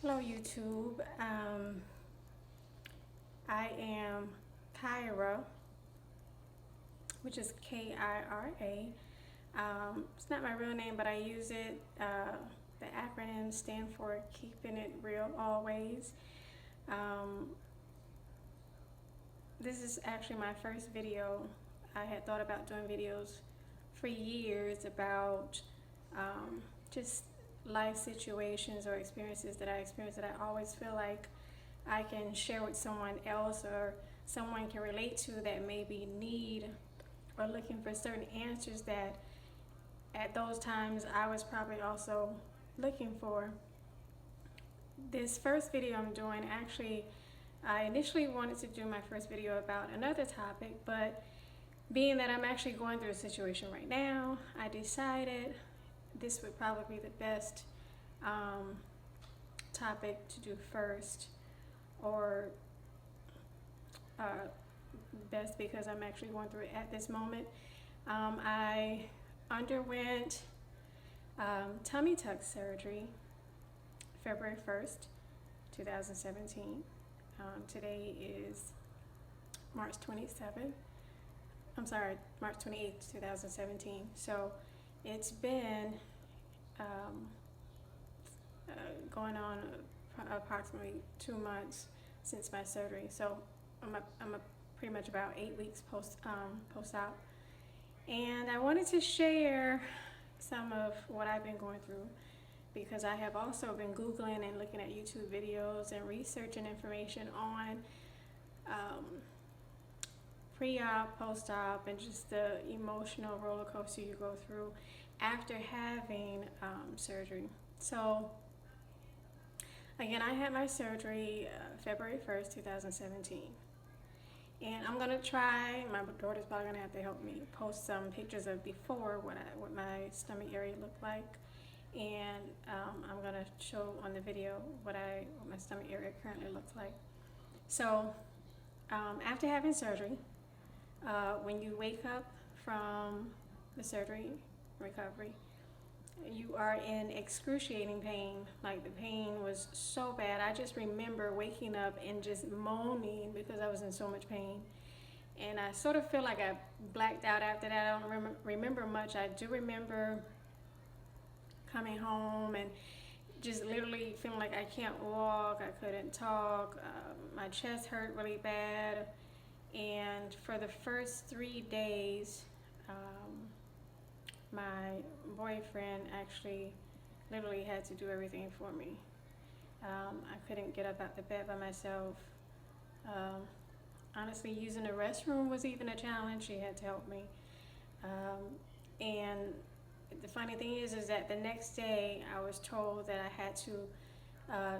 Hello YouTube. I am Kyra, which is Kira. It's not my real name, but I use it. The acronyms stand for Keeping It Real Always. This is actually my first video. I had thought about doing videos for years about just life situations or experiences that I experienced that I always feel like I can share with someone else or someone can relate to that maybe need or looking for certain answers that at those times I was probably also looking for. This first video I'm doing, actually, I initially wanted to do my first video about another topic, but being that I'm actually going through a situation right now, I decided this would probably be the best topic to do first, or best because I'm actually going through it at this moment. I underwent tummy tuck surgery February 1st, 2017. Today is March 27th. I'm sorry, March 28th, 2017. So it's been going on approximately 2 months since my surgery. So I'm pretty much about 8 weeks post out, and I wanted to share some of what I've been going through because I have also been Googling and looking at YouTube videos and researching information on pre-op, post-op, and just the emotional roller coaster you go through after having surgery. So again, I had my surgery February 1st, 2017. And I'm gonna try, my daughter's probably gonna have to help me post some pictures of before what my stomach area looked like. And I'm gonna show on the video what my stomach area currently looks like. So after having surgery, when you wake up from the surgery recovery, you are in excruciating pain. Like, the pain was so bad. I just remember waking up and just moaning because I was in so much pain. And I sort of feel like I blacked out after that. I don't remember much. I do remember coming home and just literally feeling like I can't walk, I couldn't talk, my chest hurt really bad. And for the first 3 days, my boyfriend actually literally had to do everything for me. I couldn't get up out the bed by myself. Honestly, using the restroom was even a challenge. He had to help me. And the funny thing is that the next day I was told that I had to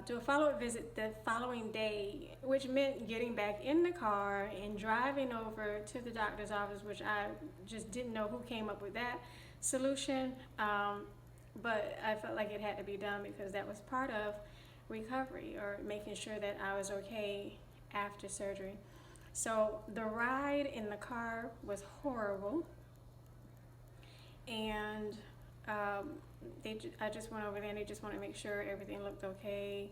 do a follow-up visit the following day, which meant getting back in the car and driving over to the doctor's office, which I just didn't know who came up with that solution, but I felt like it had to be done because that was part of recovery, or making sure that I was okay after surgery. So the ride in the car was horrible, and I just went over there and they just wanted to make sure everything looked okay,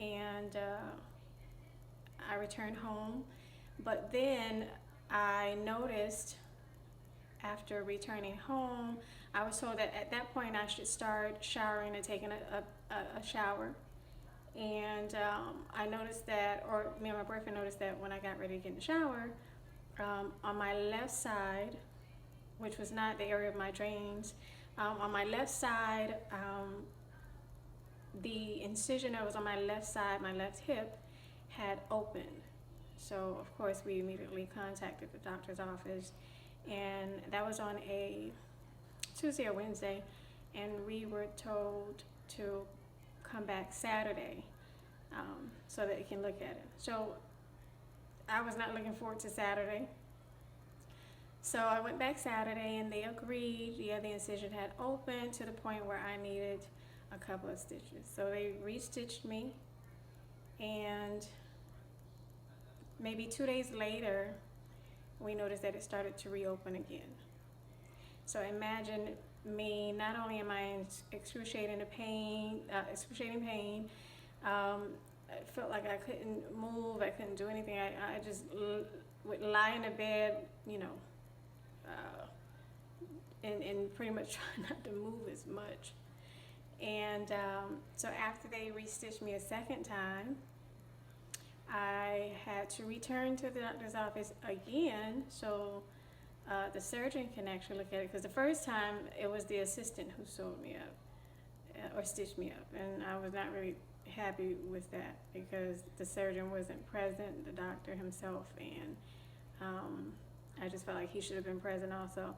and I returned home. But then I noticed after returning home, I was told that at that point I should start showering and taking a shower. And I noticed that, or me and my boyfriend noticed that when I got ready to get in the shower, on my left side, which was not the area of my drains, on my left side, the incision that was on my left side, my left hip, had opened. So of course we immediately contacted the doctor's office, and that was on a Tuesday or Wednesday, and we were told to come back Saturday so that they can look at it. So I was not looking forward to Saturday. So I went back Saturday and they agreed, yeah, the incision had opened to the point where I needed a couple of stitches. So they re-stitched me, and maybe 2 days later, we noticed that it started to reopen again. So imagine me, not only am I in excruciating pain, I felt like I couldn't move, I couldn't do anything. I just would lie in the bed, you know, uh, and pretty much try not to move as much. And so after they restitched me a second time, I had to return to the doctor's office again so the surgeon can actually look at it. Because the first time it was the assistant who sewed me up or stitched me up, and I was not really happy with that because the surgeon wasn't present, the doctor himself, and I just felt like he should have been present also.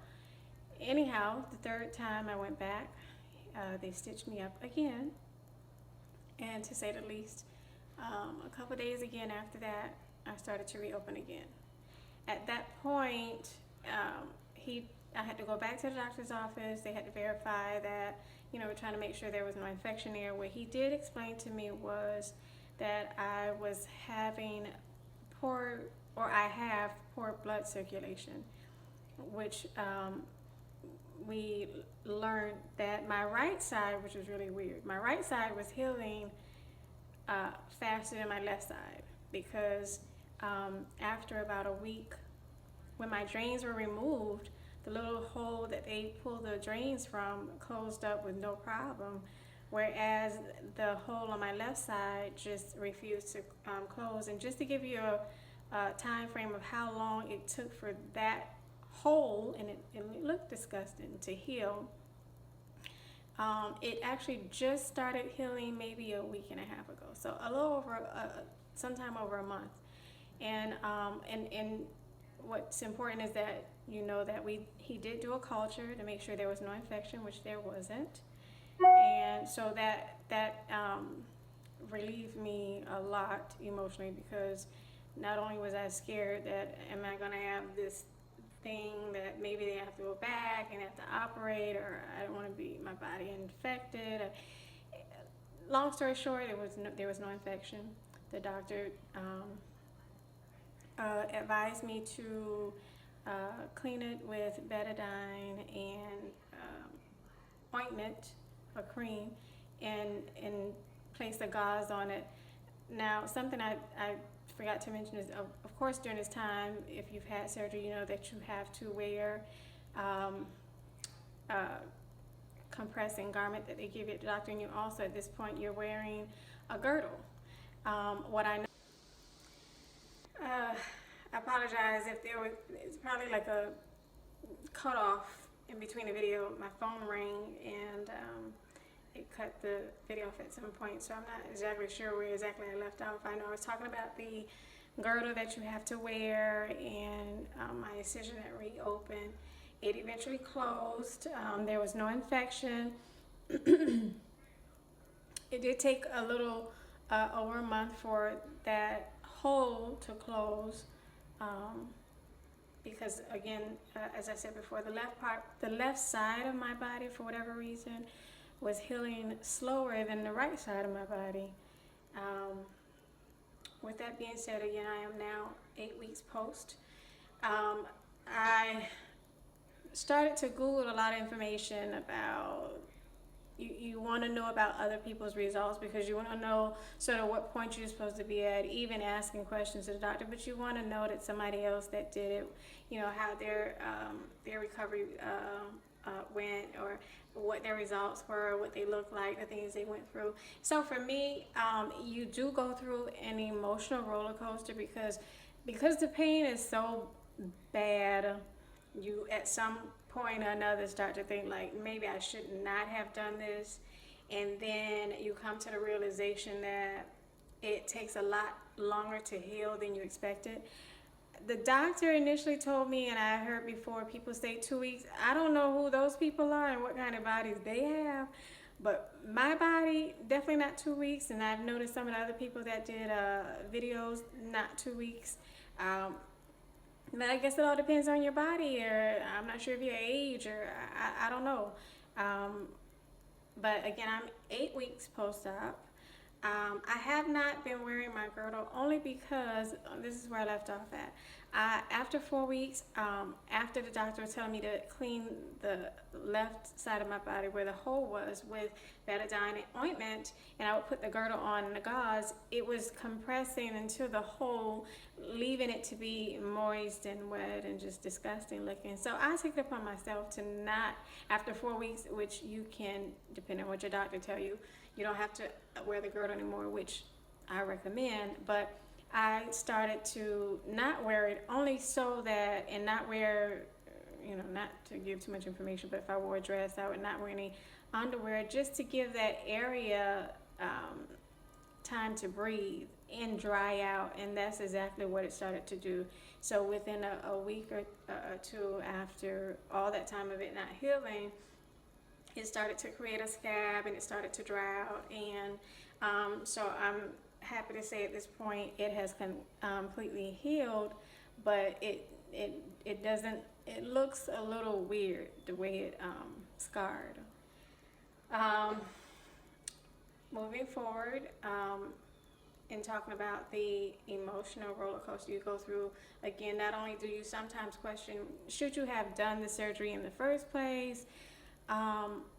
Anyhow, the third time I went back, they stitched me up again, and to say the least, a couple days again after that, I started to reopen again. At that point, I had to go back to the doctor's office. They had to verify that, you know, we're trying to make sure there was no infection there. What he did explain to me was that I was having I have poor blood circulation, which we learned that my right side, which was really weird, my right side was healing faster than my left side because after about a week, when my drains were removed, the little hole that they pulled the drains from closed up with no problem, whereas the hole on my left side just refused to close. And just to give you a time frame of how long it took for that hole, and it looked disgusting, to heal, it actually just started healing maybe a week and a half ago, so a little over sometime over a month. And what's important is that you know that he did do a culture to make sure there was no infection, which there wasn't, and so that relieved me a lot emotionally, because not only was I scared that am I going to have this thing that maybe they have to go back and have to operate, or I don't want to be my body infected. Long story short, there was no infection. The doctor advised me to clean it with betadine and ointment or cream, and place the gauze on it. Now, something I forgot to mention is, of course, during this time, if you've had surgery, you know that you have to wear compressing garment that they give you at the doctor, and you also, at this point, you're wearing a girdle. What I know, I apologize if it's probably like a cutoff in between the video. My phone rang and it cut the video off at some point, so I'm not exactly sure where exactly I left off. I know I was talking about the girdle that you have to wear, and my incision that reopened. It eventually closed. There was no infection. It did take a little over a month for that hole to close, because again, as I said before, the left side of my body, for whatever reason, was healing slower than the right side of my body. With that being said, again, I am now 8 weeks post. I started to Google a lot of information about, you want to know about other people's results, because you want to know sort of what point you're supposed to be at, even asking questions to the doctor, but you want to know that somebody else that did it, you know, how their recovery went, or what their results were, what they looked like, the things they went through. So for me, you do go through an emotional roller coaster, because the pain is so bad, you at some point or another start to think like, maybe I should not have done this, and then you come to the realization that it takes a lot longer to heal than you expected. The doctor initially told me, and I heard before people say 2 weeks. I don't know who those people are and what kind of bodies they have, but my body, definitely not 2 weeks. And I've noticed some of the other people that did videos, not 2 weeks. But I guess it all depends on your body, or I'm not sure if your age, or I don't know. But again, I'm 8 weeks post-op. I have not been wearing my girdle, only because this is where I left off at. After 4 weeks, after the doctor was telling me to clean the left side of my body where the hole was with betadine ointment, and I would put the girdle on and the gauze, it was compressing into the hole, leaving it to be moist and wet and just disgusting looking. So I took it upon myself to not, after 4 weeks, which you can, depending on what your doctor tell you, you don't have to wear the girdle anymore, which I recommend, but I started to not wear it only so that, and not wear, not to give too much information, but if I wore a dress, I would not wear any underwear, just to give that area time to breathe and dry out. And that's exactly what it started to do. So within a week or two after all that time of it not healing, it started to create a scab and it started to dry out. And so I'm happy to say at this point it has completely healed, but it doesn't, it looks a little weird the way it scarred. Moving forward, in talking about the emotional roller coaster you go through, again, not only do you sometimes question, should you have done the surgery in the first place?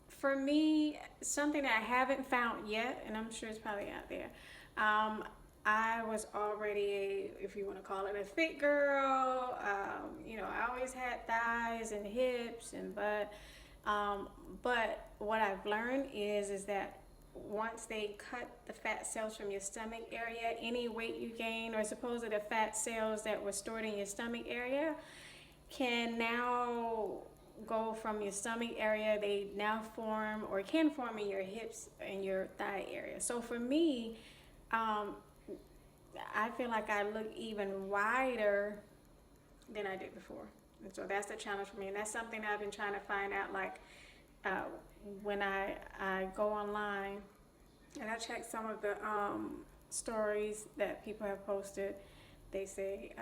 For me, something that I haven't found yet, and I'm sure it's probably out there, I was already, if you want to call it, a thick girl. I always had thighs and hips and butt. But what I've learned is that once they cut the fat cells from your stomach area, any weight you gain or supposed the fat cells that were stored in your stomach area can now go from your stomach area. They now form or can form in your hips and your thigh area. So for me, I feel like I look even wider than I did before. And so that's a challenge for me. And that's something I've been trying to find out, like when I go online and I check some of the stories that people have posted. They say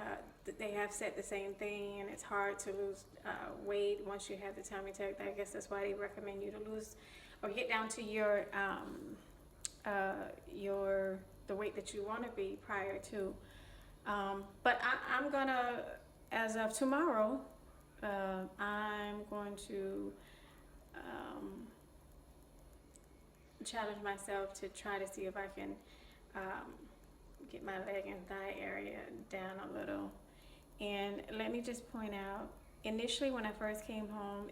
that they have said the same thing, and it's hard to lose weight once you have the tummy tuck. I guess that's why they recommend you to lose or get down to your the weight that you want to be prior to. But I'm gonna, as of tomorrow, I'm going to challenge myself to try to see if I can get my leg and thigh area down a little. And let me just point out, initially when I first came home,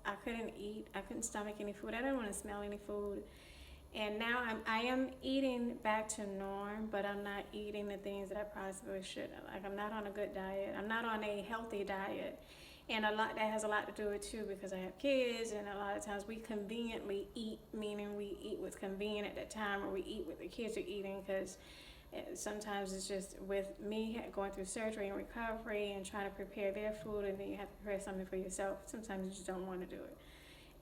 I couldn't eat, I couldn't stomach any food, I didn't want to smell any food. And now I am eating back to norm, but I'm not eating the things that I possibly should. Like, I'm not on a good diet, I'm not on a healthy diet. And that has a lot to do with too, because I have kids, and a lot of times we conveniently eat, meaning we eat what's convenient at that time, or we eat what the kids are eating, because sometimes it's just with me going through surgery and recovery and trying to prepare their food, and then you have to prepare something for yourself. Sometimes you just don't want to do it.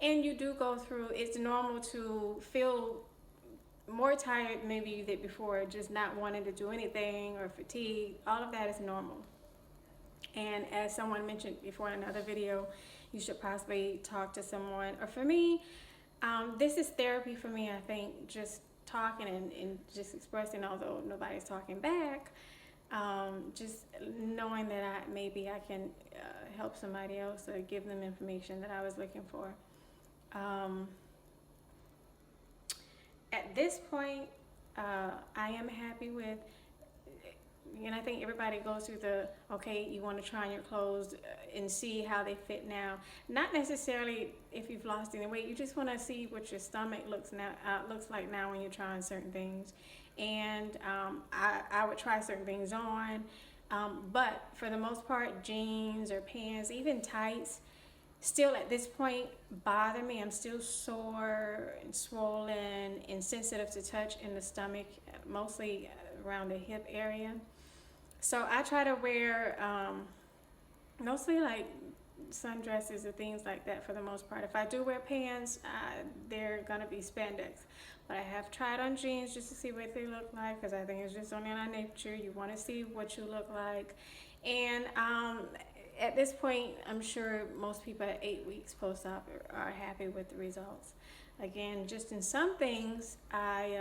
And you do go through, it's normal to feel more tired maybe you did before, just not wanting to do anything, or fatigue. All of that is normal. And as someone mentioned before in another video, you should possibly talk to someone. Or for me, this is therapy for me, I think, just talking and just expressing, although nobody's talking back. Just knowing that maybe I can help somebody else or give them information that I was looking for. At this point, I am happy with, and I think everybody goes through okay, you want to try on your clothes and see how they fit now. Not necessarily if you've lost any weight, you just want to see what your stomach looks like now when you're trying certain things. And I would try certain things on, but for the most part, jeans or pants, even tights, still at this point bother me. I'm still sore and swollen and sensitive to touch in the stomach, mostly around the hip area. So I try to wear mostly like sundresses or things like that for the most part. If I do wear pants, they're gonna be spandex. But I have tried on jeans just to see what they look like, because I think it's just only in our nature. You want to see what you look like. And at this point, I'm sure most people at 8 weeks post-op are happy with the results. Again, just in some things, I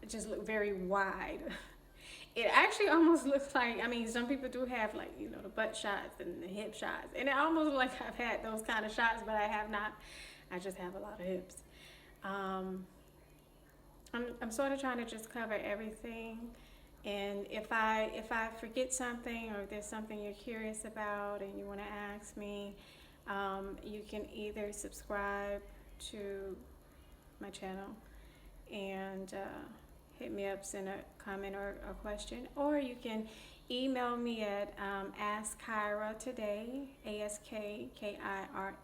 just look very wide. It actually almost looks like, I mean, some people do have like, you know, the butt shots and the hip shots. And it almost looks like I've had those kind of shots, but I have not. I just have a lot of hips. Um, I'm sort of trying to just cover everything. And if I forget something, or if there's something you're curious about and you want to ask me, you can either subscribe to my channel and hit me up, send a comment or a question, or you can email me at askkyra today, ASKKIRA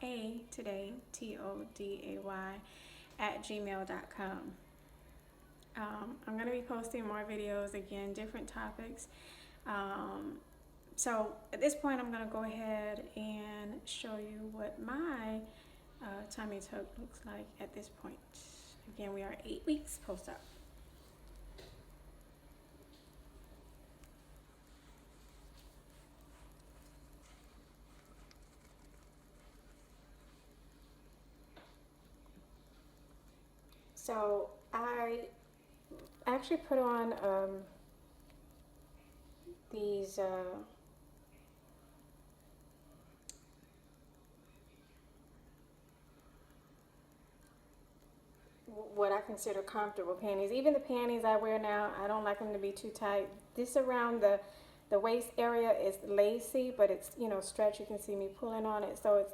today, TODAY at gmail.com. I'm going to be posting more videos, again, different topics. So at this point, I'm going to go ahead and show you what my tummy tuck looks like at this point. Again, we are 8 weeks post-op. So I actually put on these what I consider comfortable panties. Even the panties I wear now, I don't like them to be too tight. This around the waist area is lacy, but it's, you know, stretch. You can see me pulling on it, so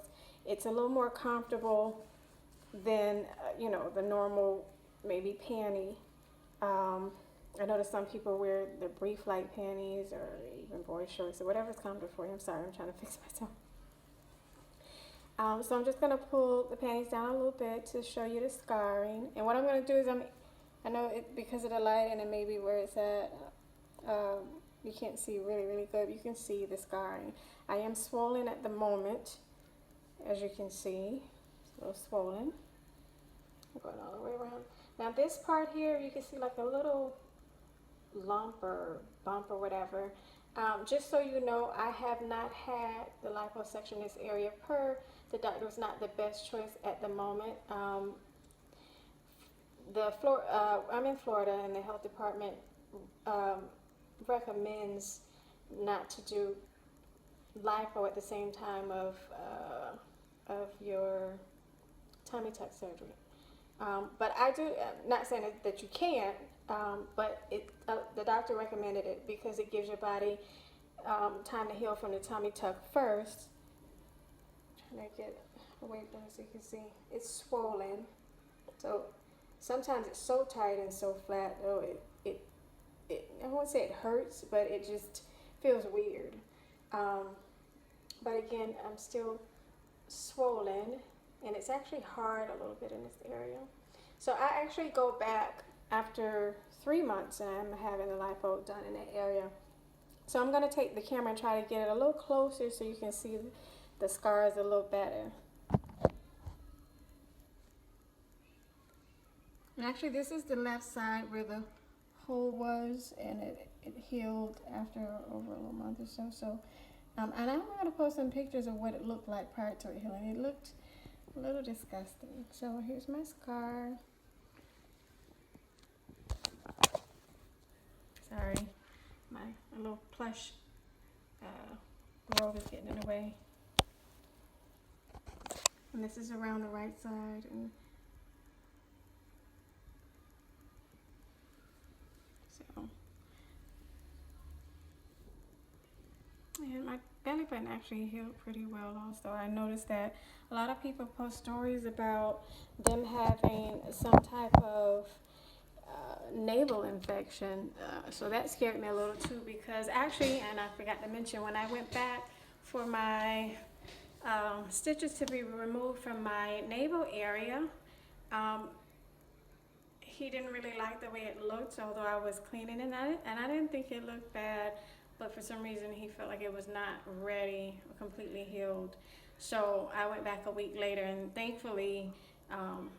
it's a little more comfortable than you know, the normal maybe panty. I notice some people wear the brief light panties or even boy shorts or whatever's comfortable for you. I'm sorry, I'm trying to fix myself. So I'm just going to pull the panties down a little bit to show you the scarring. And what I'm going to do is I know it, because of the light and it may be where it's at, you can't see really good. You can see the scarring. I am swollen at the moment, as you can see. It's a little swollen. I'm going all the way around. Now this part here, you can see like a little lump or bump or whatever. Just so you know, I have not had the liposuction in this area. The doctor was not the best choice at the moment. I'm in Florida, and the health department recommends not to do lipo at the same time of your tummy tuck surgery. But I do, not saying that you can't, but the doctor recommended it because it gives your body time to heal from the tummy tuck first. I'm trying to get away from it so you can see. It's swollen. So sometimes it's so tight and so flat, though I won't say it hurts, but it just feels weird. But again, I'm still swollen, and it's actually hard a little bit in this area. So I actually go back after 3 months and I'm having the lipo done in that area. So I'm going to take the camera and try to get it a little closer so you can see the scars a little better. And actually, this is the left side where the hole was, and it healed after over a little month or so. So, and I'm going to post some pictures of what it looked like prior to it healing. It looked a little disgusting. So here's my scar. Sorry, my little plush robe is getting in the way. And this is around the right side. And so, and my belly button actually healed pretty well also. I noticed that a lot of people post stories about them having some type of navel infection. So that scared me a little too, because actually, and I forgot to mention, when I went back for my stitches to be removed from my navel area, he didn't really like the way it looked, although I was cleaning it, and I didn't think it looked bad, but for some reason he felt like it was not ready or completely healed. So I went back a week later, and thankfully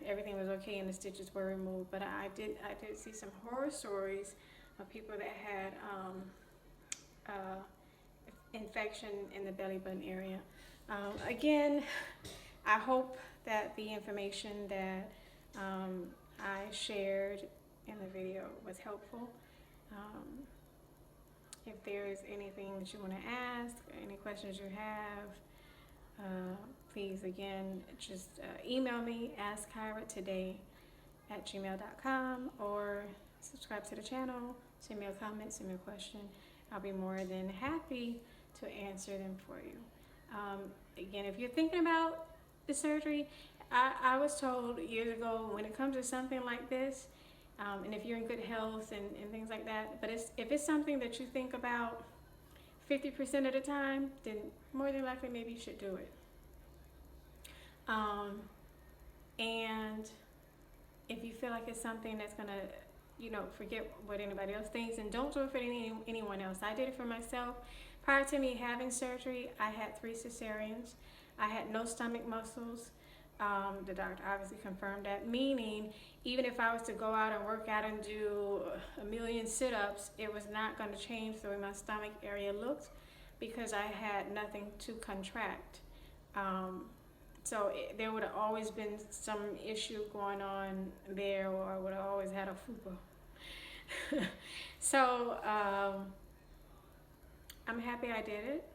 everything was okay and the stitches were removed. But I did see some horror stories of people that had infection in the belly button area. Again, I hope that the information that I shared in the video was helpful. If there's anything that you want to ask, any questions you have, please again just email me, askkyra@gmail.com, or subscribe to the channel, send me a comment, send me a question. I'll be more than happy to answer them for you. Again, if you're thinking about the surgery, I was told years ago, when it comes to something like this, and if you're in good health and things like that, but if it's something that you think about 50% of the time, then more than likely maybe you should do it. And if you feel like it's something that's gonna, forget what anybody else thinks, and don't do it for anyone else. I did it for myself. Prior to me having surgery, I had 3 cesareans. I had no stomach muscles. The doctor obviously confirmed that, meaning even if I was to go out and work out and do a million sit-ups, it was not going to change the way my stomach area looked, because I had nothing to contract. So there would have always been some issue going on there, or I would have always had a fupa. So I'm happy I did it.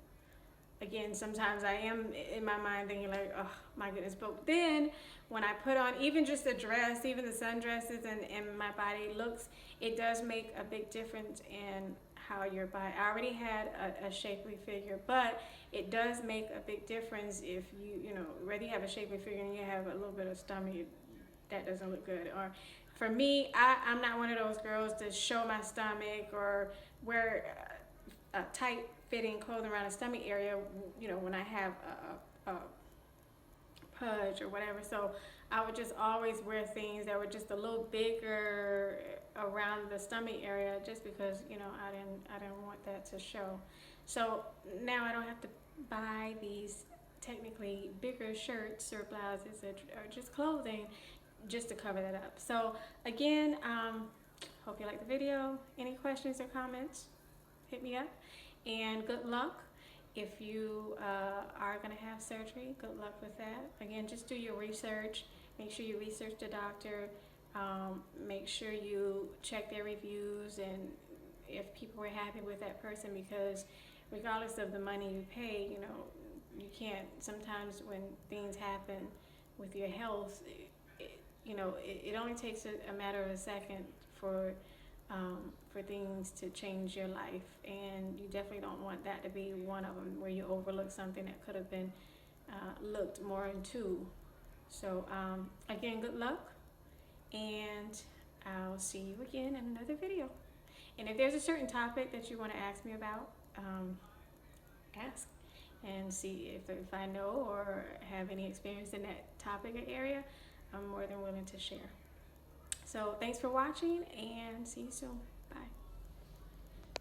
Again, sometimes I am in my mind thinking like, oh my goodness. But then when I put on even just the dress, even the sundresses, and my body looks, it does make a big difference in how your body. I already had a shapely figure, but it does make a big difference if whether you have a shapely figure and you have a little bit of stomach, that doesn't look good. Or for me, I'm not one of those girls to show my stomach or wear a tight fitting clothing around the stomach area, when I have a pudge or whatever. So I would just always wear things that were just a little bigger around the stomach area, just because I didn't want that to show. So now I don't have to buy these technically bigger shirts or blouses or just clothing just to cover that up. So again, hope you liked the video. Any questions or comments, hit me up. And good luck if you are going to have surgery. Good luck with that. Again, just do your research. Make sure you research the doctor. Make sure you check their reviews and if people were happy with that person, because regardless of the money you pay, you can't, sometimes when things happen with your health, it only takes a matter of a second for things to change your life, and you definitely don't want that to be one of them, where you overlook something that could have been looked more into. So again, good luck, and I'll see you again in another video. And if there's a certain topic that you want to ask me about, ask and see if I know or have any experience in that topic or area. I'm more than willing to share. So thanks for watching, and see you soon.